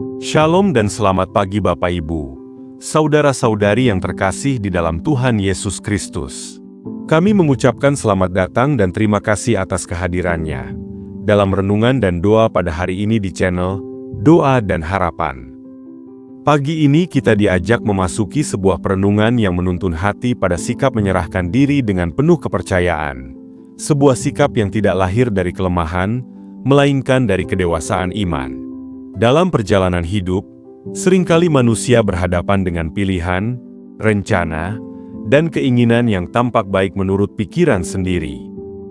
Shalom dan selamat pagi Bapak Ibu, saudara-saudari yang terkasih di dalam Tuhan Yesus Kristus. Kami mengucapkan selamat datang dan terima kasih atas kehadirannya dalam renungan dan doa pada hari ini di channel Doa dan Harapan. Pagi ini kita diajak memasuki sebuah perenungan yang menuntun hati pada sikap menyerahkan diri dengan penuh kepercayaan. Sebuah sikap yang tidak lahir dari kelemahan, melainkan dari kedewasaan iman. Dalam perjalanan hidup, seringkali manusia berhadapan dengan pilihan, rencana, dan keinginan yang tampak baik menurut pikiran sendiri.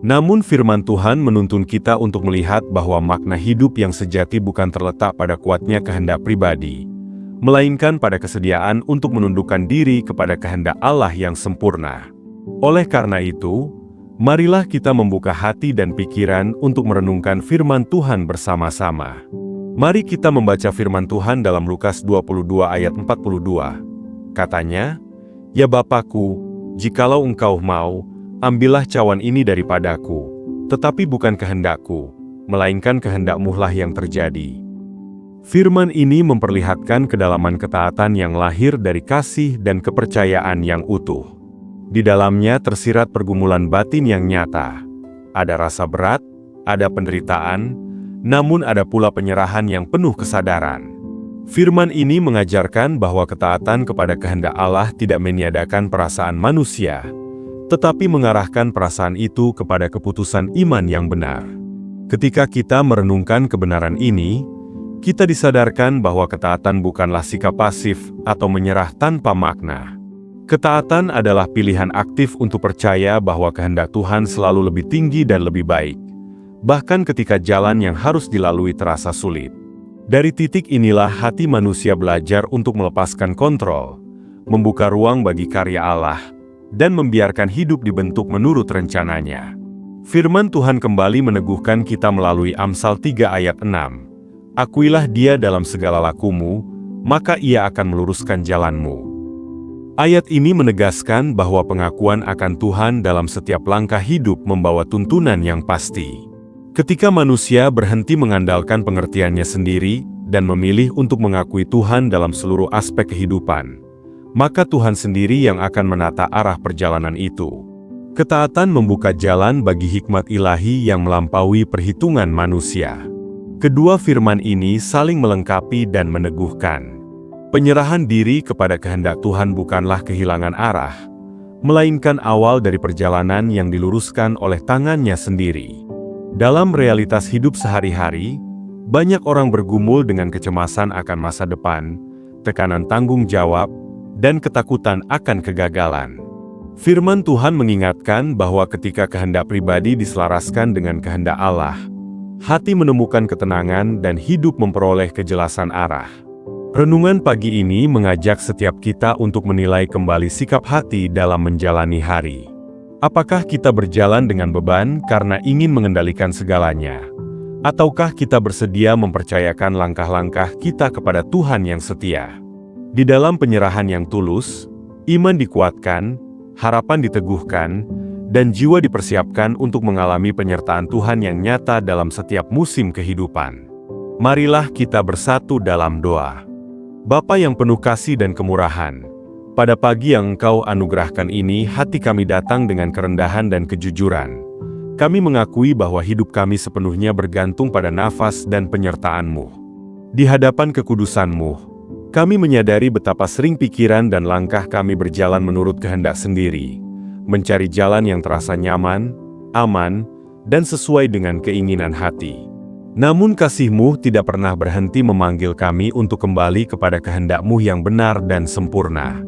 Namun firman Tuhan menuntun kita untuk melihat bahwa makna hidup yang sejati bukan terletak pada kuatnya kehendak pribadi, melainkan pada kesediaan untuk menundukkan diri kepada kehendak Allah yang sempurna. Oleh karena itu, marilah kita membuka hati dan pikiran untuk merenungkan firman Tuhan bersama-sama. Mari kita membaca firman Tuhan dalam Lukas 22 ayat 42. Katanya, "Ya Bapakku, jikalau engkau mau, ambillah cawan ini daripadaku, tetapi bukan kehendakku, melainkan kehendakmu lah yang terjadi." Firman ini memperlihatkan kedalaman ketaatan yang lahir dari kasih dan kepercayaan yang utuh. Di dalamnya tersirat pergumulan batin yang nyata. Ada rasa berat, ada penderitaan, namun ada pula penyerahan yang penuh kesadaran. Firman ini mengajarkan bahwa ketaatan kepada kehendak Allah tidak meniadakan perasaan manusia, tetapi mengarahkan perasaan itu kepada keputusan iman yang benar. Ketika kita merenungkan kebenaran ini, kita disadarkan bahwa ketaatan bukanlah sikap pasif atau menyerah tanpa makna. Ketaatan adalah pilihan aktif untuk percaya bahwa kehendak Tuhan selalu lebih tinggi dan lebih baik, bahkan ketika jalan yang harus dilalui terasa sulit. Dari titik inilah hati manusia belajar untuk melepaskan kontrol, membuka ruang bagi karya Allah, dan membiarkan hidup dibentuk menurut rencananya. Firman Tuhan kembali meneguhkan kita melalui Amsal 3 ayat 6. "Akuilah Dia dalam segala lakumu, maka Ia akan meluruskan jalanmu." Ayat ini menegaskan bahwa pengakuan akan Tuhan dalam setiap langkah hidup membawa tuntunan yang pasti. Ketika manusia berhenti mengandalkan pengertiannya sendiri dan memilih untuk mengakui Tuhan dalam seluruh aspek kehidupan, maka Tuhan sendiri yang akan menata arah perjalanan itu. Ketaatan membuka jalan bagi hikmat ilahi yang melampaui perhitungan manusia. Kedua firman ini saling melengkapi dan meneguhkan. Penyerahan diri kepada kehendak Tuhan bukanlah kehilangan arah, melainkan awal dari perjalanan yang diluruskan oleh tangannya sendiri. Dalam realitas hidup sehari-hari, banyak orang bergumul dengan kecemasan akan masa depan, tekanan tanggung jawab, dan ketakutan akan kegagalan. Firman Tuhan mengingatkan bahwa ketika kehendak pribadi diselaraskan dengan kehendak Allah, hati menemukan ketenangan dan hidup memperoleh kejelasan arah. Renungan pagi ini mengajak setiap kita untuk menilai kembali sikap hati dalam menjalani hari. Apakah kita berjalan dengan beban karena ingin mengendalikan segalanya? Ataukah kita bersedia mempercayakan langkah-langkah kita kepada Tuhan yang setia? Di dalam penyerahan yang tulus, iman dikuatkan, harapan diteguhkan, dan jiwa dipersiapkan untuk mengalami penyertaan Tuhan yang nyata dalam setiap musim kehidupan. Marilah kita bersatu dalam doa. Bapa yang penuh kasih dan kemurahan, pada pagi yang Engkau anugerahkan ini, hati kami datang dengan kerendahan dan kejujuran. Kami mengakui bahwa hidup kami sepenuhnya bergantung pada nafas dan penyertaan-Mu. Di hadapan kekudusan-Mu, kami menyadari betapa sering pikiran dan langkah kami berjalan menurut kehendak sendiri, mencari jalan yang terasa nyaman, aman, dan sesuai dengan keinginan hati. Namun kasih-Mu tidak pernah berhenti memanggil kami untuk kembali kepada kehendak-Mu yang benar dan sempurna.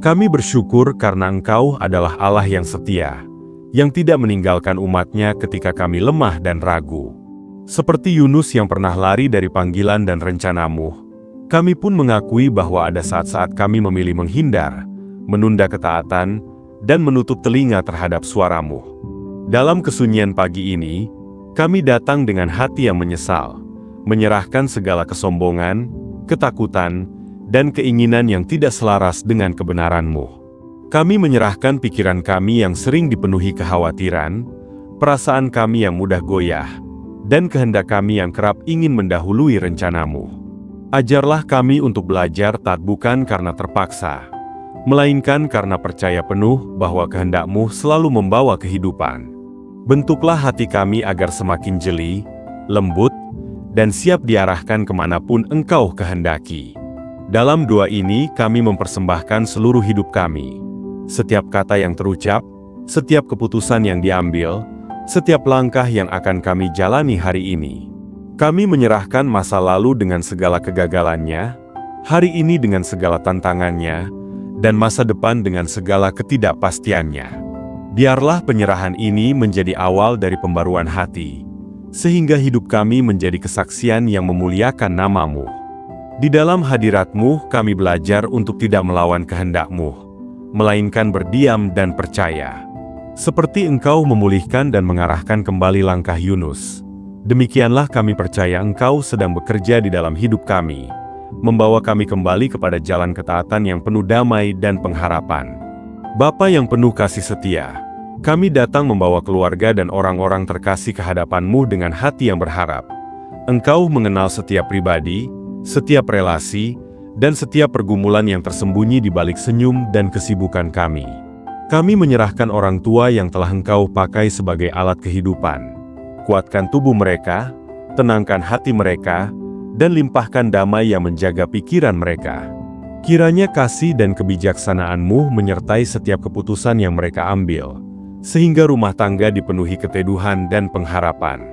Kami bersyukur karena Engkau adalah Allah yang setia, yang tidak meninggalkan umat-Nya ketika kami lemah dan ragu. Seperti Yunus yang pernah lari dari panggilan dan rencana-Mu, kami pun mengakui bahwa ada saat-saat kami memilih menghindar, menunda ketaatan, dan menutup telinga terhadap suara-Mu. Dalam kesunyian pagi ini, kami datang dengan hati yang menyesal, menyerahkan segala kesombongan, ketakutan, dan keinginan yang tidak selaras dengan kebenaran-Mu. Kami menyerahkan pikiran kami yang sering dipenuhi kekhawatiran, perasaan kami yang mudah goyah, dan kehendak kami yang kerap ingin mendahului rencana-Mu. Ajarlah kami untuk belajar taat bukan karena terpaksa, melainkan karena percaya penuh bahwa kehendak-Mu selalu membawa kehidupan. Bentuklah hati kami agar semakin jeli, lembut, dan siap diarahkan kemanapun Engkau kehendaki. Dalam doa ini kami mempersembahkan seluruh hidup kami. Setiap kata yang terucap, setiap keputusan yang diambil, setiap langkah yang akan kami jalani hari ini. Kami menyerahkan masa lalu dengan segala kegagalannya, hari ini dengan segala tantangannya, dan masa depan dengan segala ketidakpastiannya. Biarlah penyerahan ini menjadi awal dari pembaruan hati, sehingga hidup kami menjadi kesaksian yang memuliakan nama-Mu. Di dalam hadirat-Mu kami belajar untuk tidak melawan kehendak-Mu, melainkan berdiam dan percaya. Seperti Engkau memulihkan dan mengarahkan kembali langkah Yunus, demikianlah kami percaya Engkau sedang bekerja di dalam hidup kami, membawa kami kembali kepada jalan ketaatan yang penuh damai dan pengharapan. Bapa yang penuh kasih setia, kami datang membawa keluarga dan orang-orang terkasih ke hadapan-Mu dengan hati yang berharap. Engkau mengenal setiap pribadi, setiap relasi, dan setiap pergumulan yang tersembunyi di balik senyum dan kesibukan kami. Kami menyerahkan orang tua yang telah Engkau pakai sebagai alat kehidupan. Kuatkan tubuh mereka, tenangkan hati mereka, dan limpahkan damai yang menjaga pikiran mereka. Kiranya kasih dan kebijaksanaan-Mu menyertai setiap keputusan yang mereka ambil, sehingga rumah tangga dipenuhi keteduhan dan pengharapan.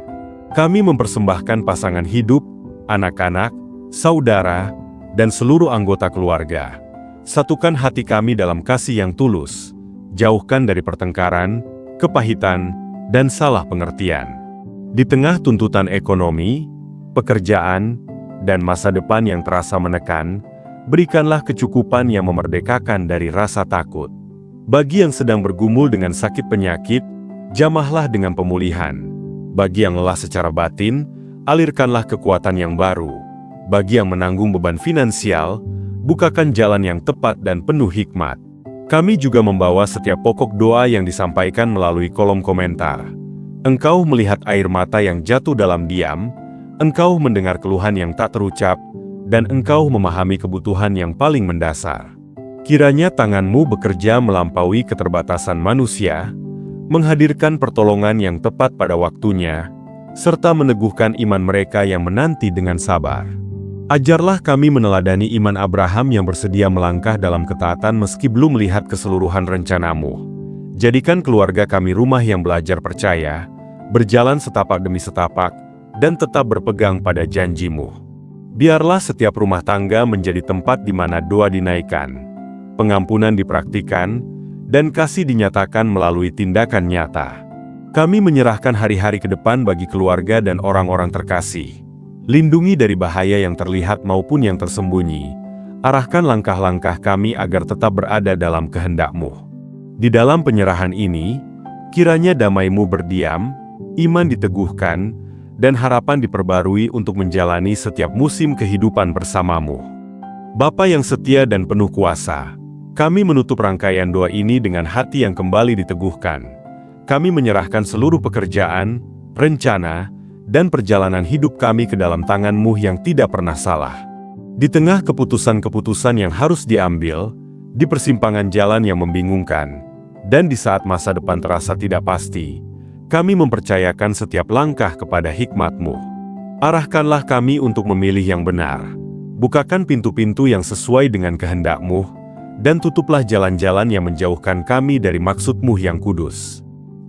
Kami mempersembahkan pasangan hidup, anak-anak, saudara, dan seluruh anggota keluarga. Satukan hati kami dalam kasih yang tulus, jauhkan dari pertengkaran, kepahitan, dan salah pengertian. Di tengah tuntutan ekonomi, pekerjaan, dan masa depan yang terasa menekan, berikanlah kecukupan yang memerdekakan dari rasa takut. Bagi yang sedang bergumul dengan sakit penyakit, jamahlah dengan pemulihan. Bagi yang lelah secara batin, alirkanlah kekuatan yang baru. Bagi yang menanggung beban finansial, bukakan jalan yang tepat dan penuh hikmat. Kami juga membawa setiap pokok doa yang disampaikan melalui kolom komentar. Engkau melihat air mata yang jatuh dalam diam, Engkau mendengar keluhan yang tak terucap, dan Engkau memahami kebutuhan yang paling mendasar. Kiranya tangan-Mu bekerja melampaui keterbatasan manusia, menghadirkan pertolongan yang tepat pada waktunya, serta meneguhkan iman mereka yang menanti dengan sabar. Ajarlah kami meneladani iman Abraham yang bersedia melangkah dalam ketaatan meski belum melihat keseluruhan rencana-Mu. Jadikan keluarga kami rumah yang belajar percaya, berjalan setapak demi setapak, dan tetap berpegang pada janji-Mu. Biarlah setiap rumah tangga menjadi tempat di mana doa dinaikkan, pengampunan dipraktikkan, dan kasih dinyatakan melalui tindakan nyata. Kami menyerahkan hari-hari ke depan bagi keluarga dan orang-orang terkasih. Lindungi dari bahaya yang terlihat maupun yang tersembunyi. Arahkan langkah-langkah kami agar tetap berada dalam kehendak-Mu. Di dalam penyerahan ini, kiranya damai-Mu berdiam, iman diteguhkan, dan harapan diperbarui untuk menjalani setiap musim kehidupan bersama-Mu. Bapa yang setia dan penuh kuasa, kami menutup rangkaian doa ini dengan hati yang kembali diteguhkan. Kami menyerahkan seluruh pekerjaan, rencana, dan perjalanan hidup kami ke dalam tangan-Mu yang tidak pernah salah. Di tengah keputusan-keputusan yang harus diambil, di persimpangan jalan yang membingungkan, dan di saat masa depan terasa tidak pasti, kami mempercayakan setiap langkah kepada hikmat-Mu. Arahkanlah kami untuk memilih yang benar. Bukakan pintu-pintu yang sesuai dengan kehendak-Mu, dan tutuplah jalan-jalan yang menjauhkan kami dari maksud-Mu yang kudus.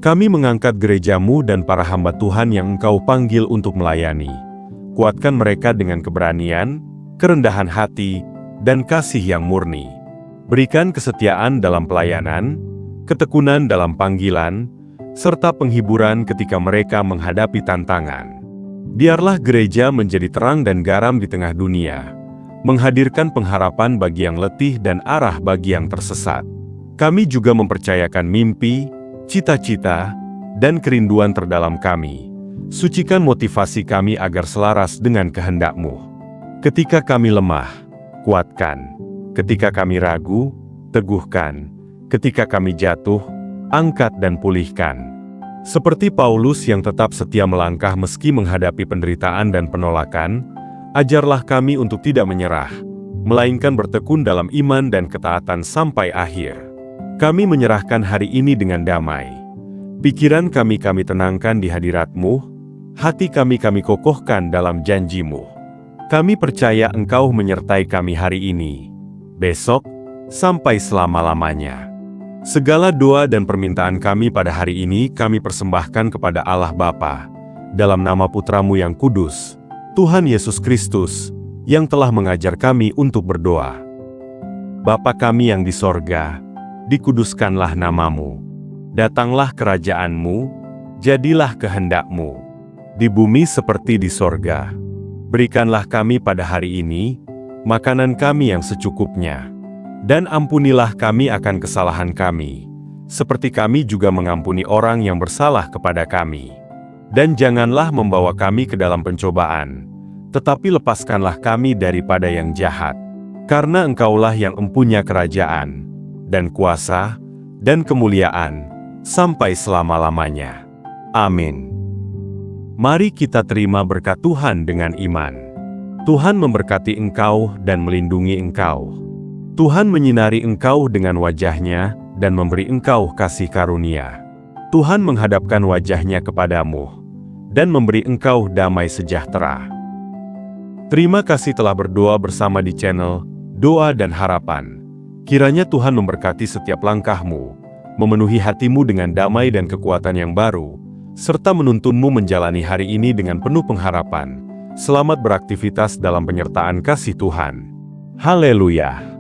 Kami mengangkat gereja-Mu dan para hamba Tuhan yang Engkau panggil untuk melayani. Kuatkan mereka dengan keberanian, kerendahan hati, dan kasih yang murni. Berikan kesetiaan dalam pelayanan, ketekunan dalam panggilan, serta penghiburan ketika mereka menghadapi tantangan. Biarlah gereja menjadi terang dan garam di tengah dunia, menghadirkan pengharapan bagi yang letih dan arah bagi yang tersesat. Kami juga mempercayakan mimpi, cita-cita, dan kerinduan terdalam kami. Sucikan motivasi kami agar selaras dengan kehendak-Mu. Ketika kami lemah, kuatkan. Ketika kami ragu, teguhkan. Ketika kami jatuh, angkat dan pulihkan. Seperti Paulus yang tetap setia melangkah meski menghadapi penderitaan dan penolakan, Ajarlah kami untuk tidak menyerah, melainkan bertekun dalam iman dan ketaatan sampai akhir. Kami menyerahkan hari ini dengan damai. Pikiran kami tenangkan di hadirat-Mu, hati kami kokohkan dalam janji-Mu. Kami percaya Engkau menyertai kami hari ini, besok, sampai selama-lamanya. Segala doa dan permintaan kami pada hari ini kami persembahkan kepada Allah Bapa, dalam nama Putra-Mu yang kudus, Tuhan Yesus Kristus, yang telah mengajar kami untuk berdoa. Bapa kami yang di sorga, dikuduskanlah nama-Mu. Datanglah kerajaan-Mu, jadilah kehendak-Mu, di bumi seperti di sorga. Berikanlah kami pada hari ini, makanan kami yang secukupnya. Dan ampunilah kami akan kesalahan kami, seperti kami juga mengampuni orang yang bersalah kepada kami. Dan janganlah membawa kami ke dalam pencobaan, tetapi lepaskanlah kami daripada yang jahat. Karena Engkaulah yang empunya kerajaan, dan kuasa, dan kemuliaan, sampai selama-lamanya. Amin. Mari kita terima berkat Tuhan dengan iman. Tuhan memberkati engkau dan melindungi engkau. Tuhan menyinari engkau dengan wajah-Nya dan memberi engkau kasih karunia. Tuhan menghadapkan wajah-Nya kepadamu dan memberi engkau damai sejahtera. Terima kasih telah berdoa bersama di channel Doa dan Harapan. Kiranya Tuhan memberkati setiap langkahmu, memenuhi hatimu dengan damai dan kekuatan yang baru, serta menuntunmu menjalani hari ini dengan penuh pengharapan. Selamat beraktivitas dalam penyertaan kasih Tuhan. Haleluya!